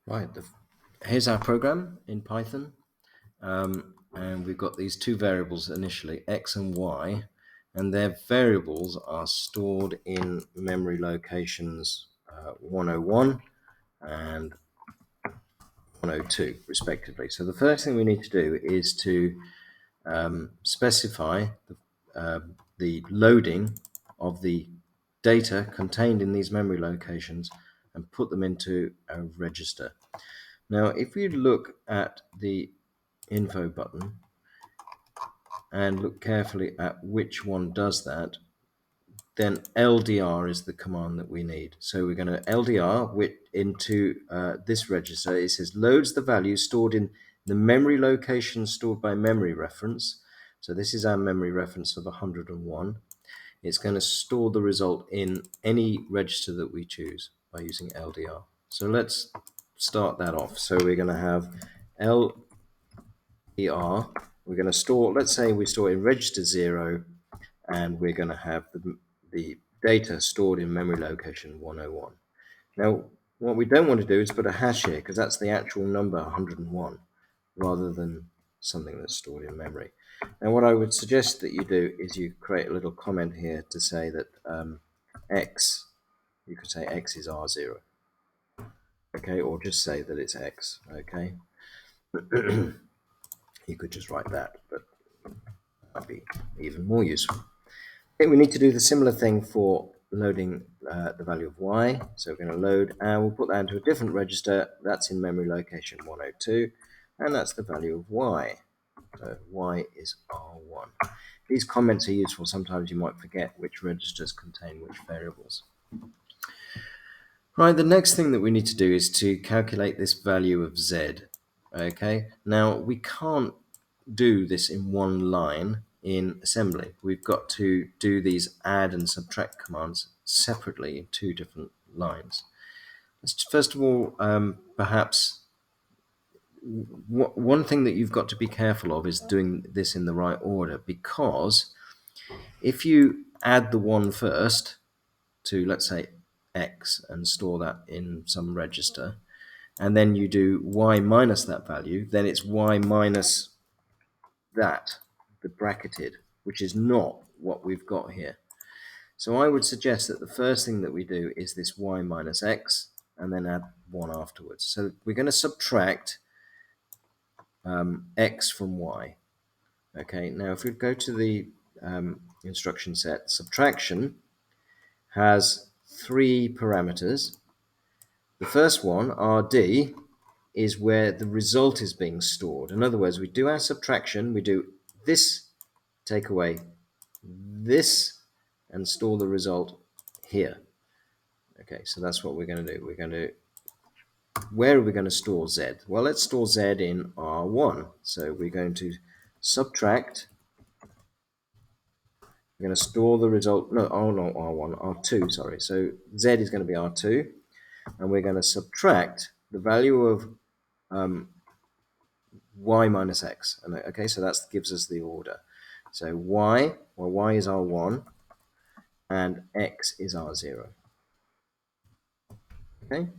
Right, here's our program in Python. And we've got these two variables initially, x and y, and their variables are stored in memory locations 101 and 102, respectively. So the first thing we need to do is to specify the loading of the data contained in these memory locations and put them into a register. Now, if you look at the info button and look carefully at which one does that, then LDR is the command that we need. So we're going to LDR into this register. It says loads the value stored in the memory location stored by memory reference. So this is our memory reference of 101. It's going to store the result in any register that we choose by using LDR. So let's start that off. So we're going to have LDR. We're going to store, let's say we store in register 0, and we're going to have the data stored in memory location 101. Now, what we don't want to do is put a hash here, because that's the actual number 101, rather than something that's stored in memory. Now, what I would suggest that you do is you create a little comment here to say that x, you could say x is R0, okay, or just say that it's x, okay. You could just write that, but that'd be even more useful. Okay, we need to do the similar thing for loading the value of y. So we're going to load, and we'll put that into a different register. That's in memory location 102, and that's the value of y. So y is R1. These comments are useful. Sometimes you might forget which registers contain which variables. Right, the next thing that we need to do is to calculate this value of z. Okay, now we can't do this in one line in assembly. We've got to do these add and subtract commands separately in two different lines. Let's first of all, perhaps one thing that you've got to be careful of is doing this in the right order, because if you add the 1 first to, let's say, x and store that in some register, and then you do y minus that value, then it's y minus that, the bracketed, which is not what we've got here. So I would suggest that the first thing that we do is this y minus x, and then add 1 afterwards. So we're going to subtract x from y. Okay, now if we go to the instruction set, subtraction has 3 parameters. The first one, rd, is where the result is being stored. In other words, we do our subtraction, we do this, take away this, and store the result here. Okay, so that's what we're going to do. We're going to, where are we going to store z? Well, let's store z in R1. So we're going to subtract, we're going to store the result, no, oh no, R1, R2, sorry. So z is going to be R2, and we're going to subtract the value of y minus x. And okay, so that gives us the order. So y, well, y is R1, and x is R0. Okay,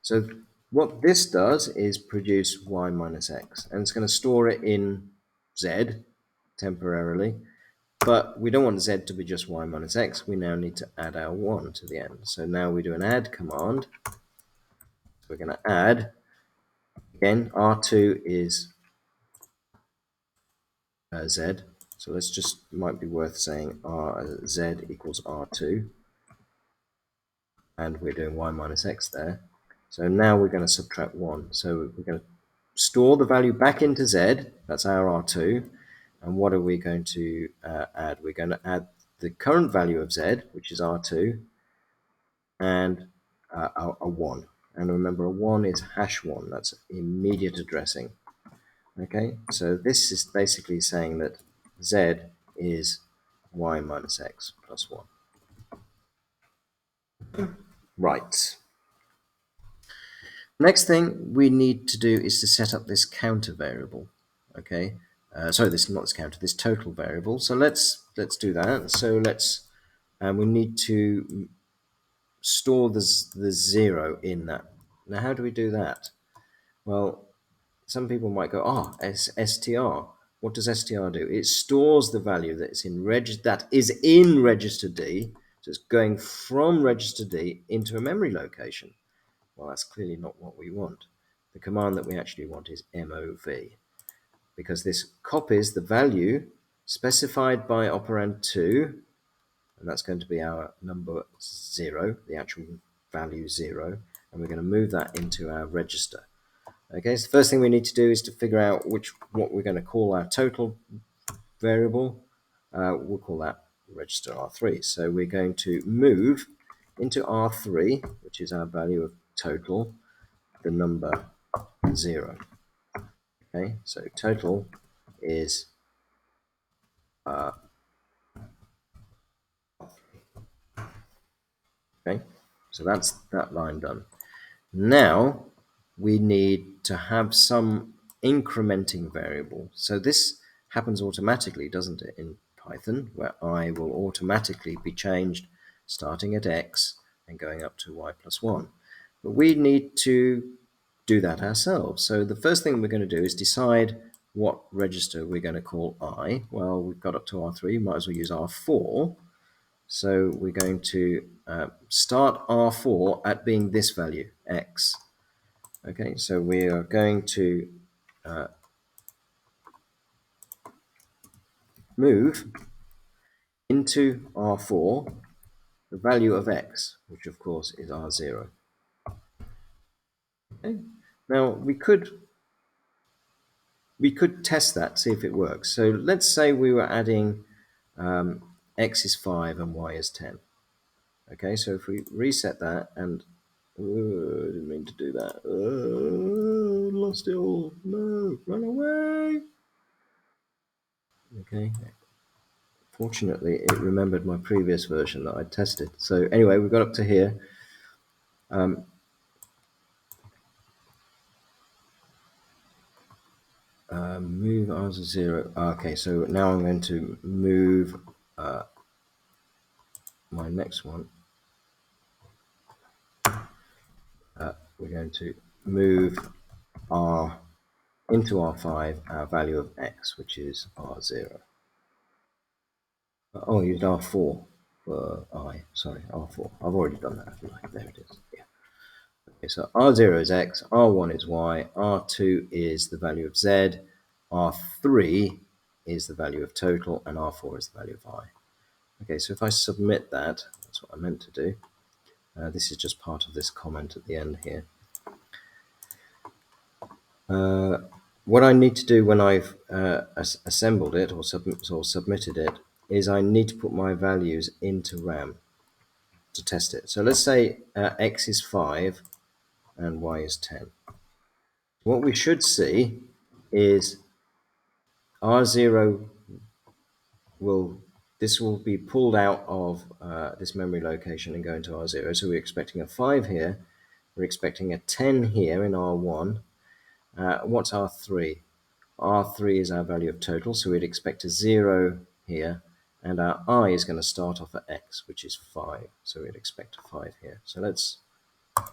so what this does is produce y minus x, and it's going to store it in z temporarily, but we don't want z to be just y minus x. We now need to add our 1 to the end. So now we do an add command. So we're going to add, again, R2 is z, so let's just, might be worth saying z equals R2, and we're doing y minus x there. So now we're going to subtract 1. So we're going to store the value back into z, that's our R2, and what are we going to add? We're going to add the current value of z, which is R2, and a 1. And remember, a 1 is hash 1, that's immediate addressing. Okay, so this is basically saying that z is y minus x plus 1. Right. Next thing we need to do is to set up this counter variable. Okay, sorry, this not this counter, this total variable. So let's do that. So we need to store the 0 in that. Now, how do we do that? Well, some people might go, str. What does str do? It stores the value that is in register D. So it's going from register D into a memory location. Well, that's clearly not what we want. The command that we actually want is mov, because this copies the value specified by operand 2, and that's going to be our number 0, the actual value 0, and we're going to move that into our register. Okay, so the first thing we need to do is to figure out what we're going to call our total variable. We'll call that register R3. So we're going to move into R3, which is our value of total, the number 0. Okay, so total is okay. So that's that line done. Now we need to have some incrementing variable. So this happens automatically, doesn't it, in Python, where I will automatically be changed starting at x and going up to y plus 1. But we need to do that ourselves. So the first thing we're going to do is decide what register we're going to call I. Well, we've got up to R3, might as well use R4. So we're going to start R4 at being this value, x. Okay, so we are going to move into R4 the value of x, which of course is R0. Okay. Now we could test that, see if it works. So let's say we were adding x is 5 and y is 10. Okay, so if we reset that and I didn't mean to do that. Lost it all. No, run away. Okay. Fortunately, it remembered my previous version that I tested. So anyway, we got up to here. Move R to 0. Okay, so now I'm going to move my next one. We're going to move R into R5, our value of x, which is R0. Oh, I used R4 for I. Sorry, R4. I've already done that, haven't I? There it is. Yeah. Okay, so R0 is x, R1 is y, R2 is the value of z, R3 is the value of total, and R4 is the value of I. Okay, so if I submit that, that's what I meant to do. This is just part of this comment at the end here. What I need to do when I've assembled it or submitted it is I need to put my values into RAM to test it. So let's say x is 5 and y is 10. What we should see is R0 will be pulled out of this memory location and go into R0. So we're expecting a 5 here. We're expecting a 10 here in R1. What's R3? R3 is our value of total, so we'd expect a 0 here. And our I is going to start off at x, which is 5. So we'd expect a 5 here. So let's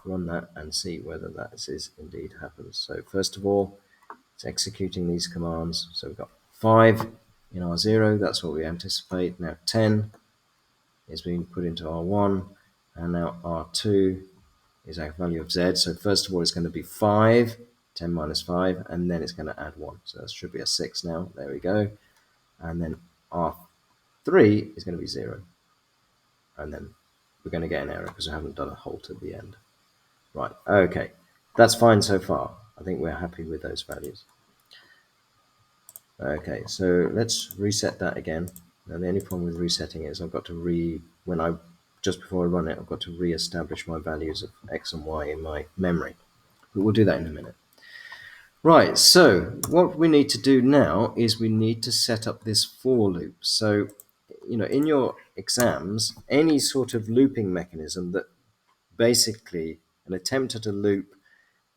run that and see whether that is indeed happens. So first of all, it's executing these commands. So we've got 5 in R0, that's what we anticipate. Now 10 is being put into R1, and now R2 is our value of z. So first of all, it's going to be 5, 10 minus 5, and then it's going to add 1. So that should be a 6 now. There we go. And then R3 is going to be 0. And then we're going to get an error because we haven't done a halt at the end. Right, okay. That's fine so far. I think we're happy with those values. Okay, so let's reset that again. Now the only problem with resetting is I've got to just before I run it, I've got to re-establish my values of x and y in my memory. But we'll do that in a minute. Right, so what we need to do now is we need to set up this for loop. So, in your exams, any sort of looping mechanism that basically an attempt at a loop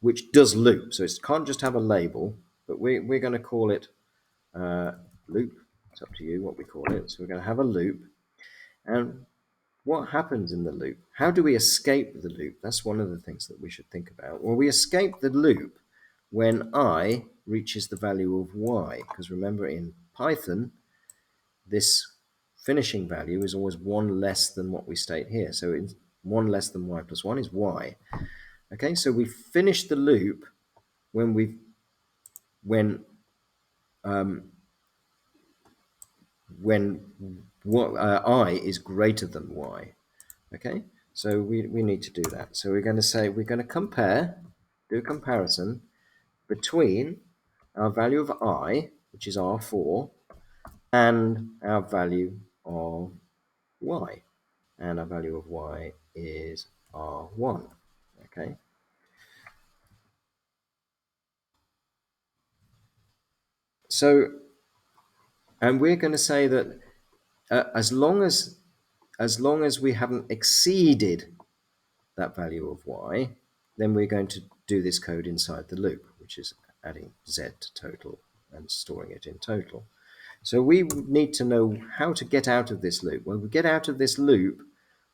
which does loop. So it can't just have a label, but we're going to call it loop. It's up to you what we call it. So we're going to have a loop. And what happens in the loop? How do we escape the loop? That's one of the things that we should think about. Well, we escape the loop when I reaches the value of y. Because remember, in Python, this finishing value is always one less than what we state here. So it's one less than y plus 1 is y. Okay, so we finish the loop when we when um, when I is greater than y. Okay, so we need to do that. So we're going to say we're going to do a comparison between our value of I, which is R4, and our value of y. And our value of y is R1. Okay, so, and we're going to say that as long as we haven't exceeded that value of y, then we're going to do this code inside the loop, which is adding z to total and storing it in total. So we need to know how to get out of this loop. Well, we get out of this loop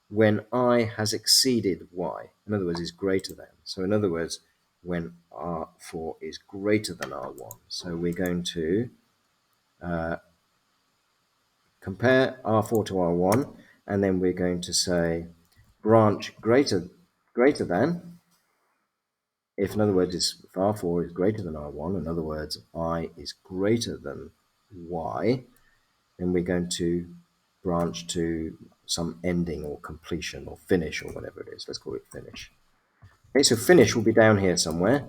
when I has exceeded y. In other words, is greater than. So in other words, when R4 is greater than R1. So we're going to compare R4 to R1, and then we're going to say branch greater than. If in other words, if R4 is greater than R1, in other words, I is greater than y, then we're going to branch to some ending or completion or finish or whatever it is. Let's call it finish. Okay, so finish will be down here somewhere.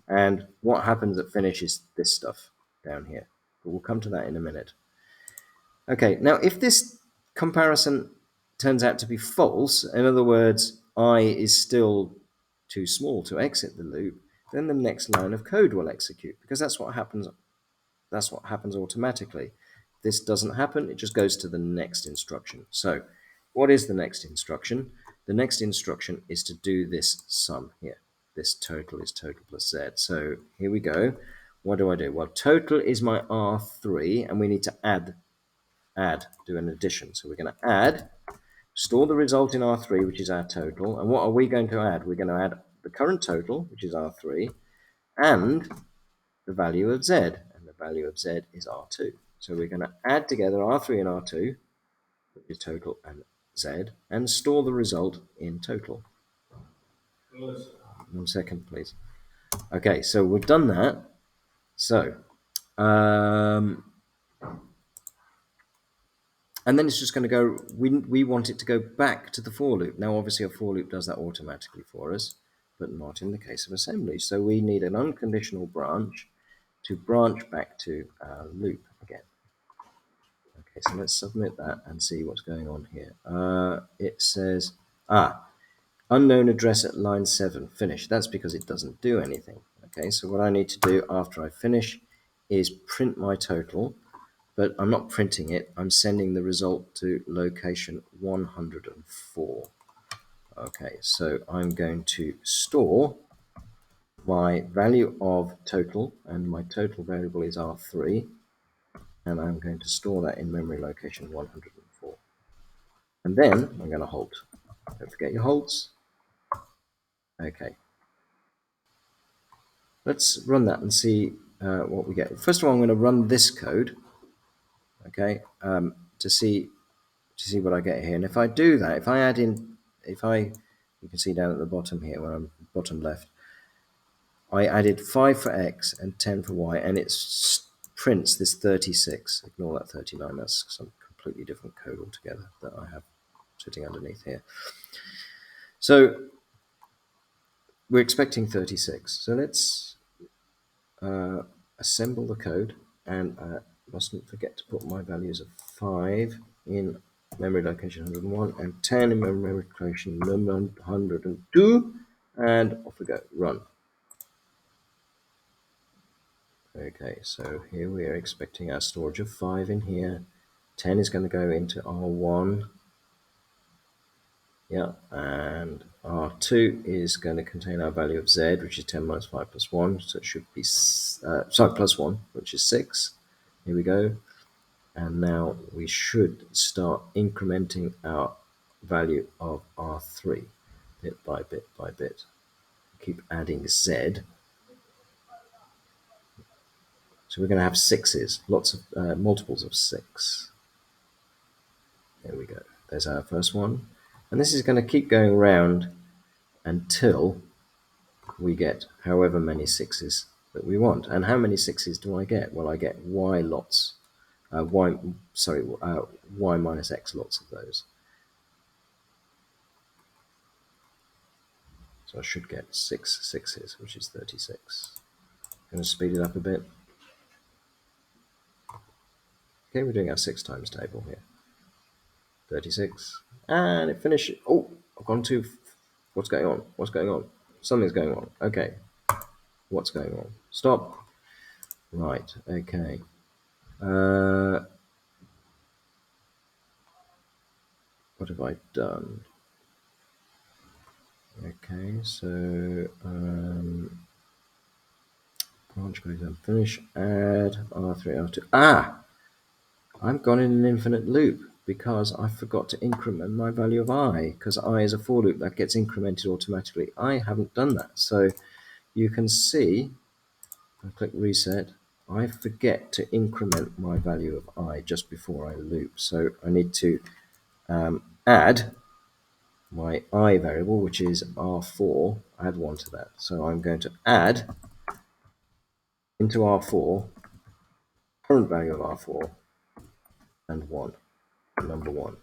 And what happens at finish is this stuff down here. But we'll come to that in a minute. Okay, now if this comparison turns out to be false, in other words, I is still too small to exit the loop, then the next line of code will execute because that's what happens automatically. If this doesn't happen, it just goes to the next instruction. So what is the next instruction? The next instruction is to do this sum here. This total is total plus z. So here we go. What do I do? Well, total is my R3, and we need to do an addition. So we're going to add, store the result in R3, which is our total. And what are we going to add? We're going to add the current total, which is R3, and the value of z. And the value of z is R2. So we're going to add together R3 and R2, which is total and z, and store the result in total. 1 second, please. Okay, so we've done that. So, and then it's just going to go, we want it to go back to the for loop. Now, obviously, a for loop does that automatically for us, but not in the case of assembly. So we need an unconditional branch to branch back to our loop again. Okay, so let's submit that and see what's going on here. It says, unknown address at line 7, finish. That's because it doesn't do anything. Okay, so what I need to do after I finish is print my total, but I'm not printing it. I'm sending the result to location 104. Okay, so I'm going to store my value of total, and my total variable is R3, and I'm going to store that in memory location 104. And then I'm going to halt. Don't forget your halts. Okay. Let's run that and see what we get. First of all, I'm going to run this code, okay, to see what I get here. And if I do that, if I add in, you can see down at the bottom here, where I'm bottom left, I added 5 for x and 10 for y, and it prints this 36. Ignore that 39. That's some completely different code altogether that I have sitting underneath here. So we're expecting 36. So let's assemble the code, and I mustn't forget to put my values of 5 in memory location 101 and 10 in memory location 102, and off we go. Run. Okay, so here we are expecting our storage of 5 in here. 10 is going to go into R1. Yeah, and R2 is going to contain our value of Z, which is 10 minus 5 plus 1. So it should be, plus 1, which is 6. Here we go. And now we should start incrementing our value of R3 bit by bit by bit. Keep adding Z. So we're going to have sixes, lots of multiples of 6. There we go. There's our first one. And this is going to keep going around until we get however many 6s that we want. And how many 6s do I get? Well, I get y lots, y minus x lots of those. So I should get 6 6s, which is 36. I'm going to speed it up a bit. Okay, we're doing our 6 times table here. 36. And it finished. Oh, I've gone too. What's going on? What's going on? Something's going on. Okay. What's going on? Stop. Right. Okay. What have I done? Okay, so branch goes down, finish, add R3, R2. I've gone in an infinite loop because I forgot to increment my value of I, because I is a for loop that gets incremented automatically. I haven't done that. So you can see, I click reset, I forget to increment my value of I just before I loop. So I need to add my I variable, which is R4, add 1 to that. So I'm going to add into R4, current value of R4, and 1, number 1.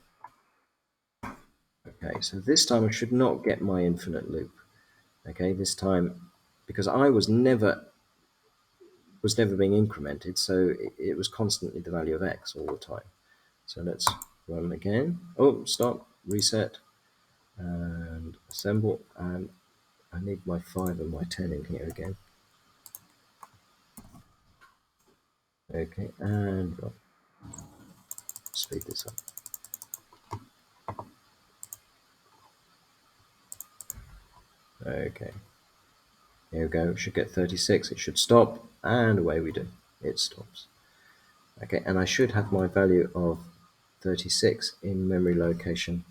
Okay, so this time I should not get my infinite loop. Okay, this time, because I was never being incremented, so it was constantly the value of x all the time. So let's run again. Oh, stop, reset, and assemble, and I need my 5 and my 10 in here again. Okay, and speed this up. Okay, here we go. It should get 36. It should stop, and away we do. It stops. Okay, and I should have my value of 36 in memory location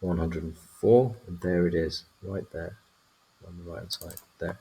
104, and there it is, right there on the right hand side there.